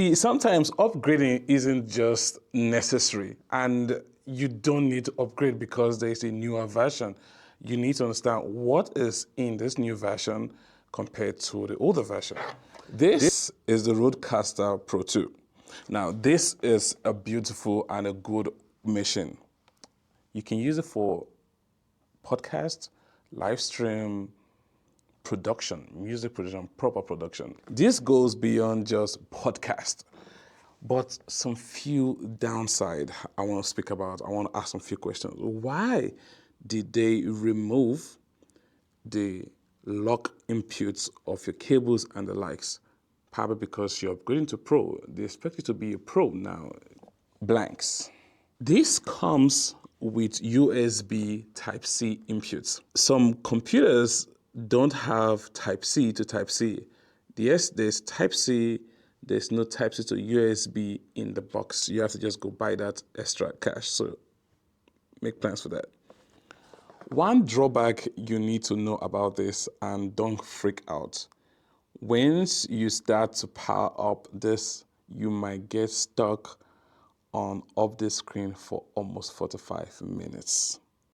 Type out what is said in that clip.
Sometimes upgrading isn't just necessary, and you don't need to upgrade because there's a newer version. You need to understand what is in this new version compared to the older version. This is the RODECaster Pro 2. Now, this is a beautiful and a good machine. You can use it for podcast, live stream, production, music production, proper production. This goes beyond just podcast, but some few downside I want to speak about. I want to ask some few questions. Why did they remove the lock inputs of your cables and the likes? Probably because you're upgrading to Pro. They expect you to be a Pro now. Blanks. This comes with USB Type-C inputs. Some computers don't have Type-C to Type-C. Yes, there's Type-C, there's no Type-C to USB in the box. You have to just go buy that extra cash, so make plans for that. One drawback you need to know about this, and don't freak out. Once you start to power up this, you might get stuck on off the screen for almost 45 minutes.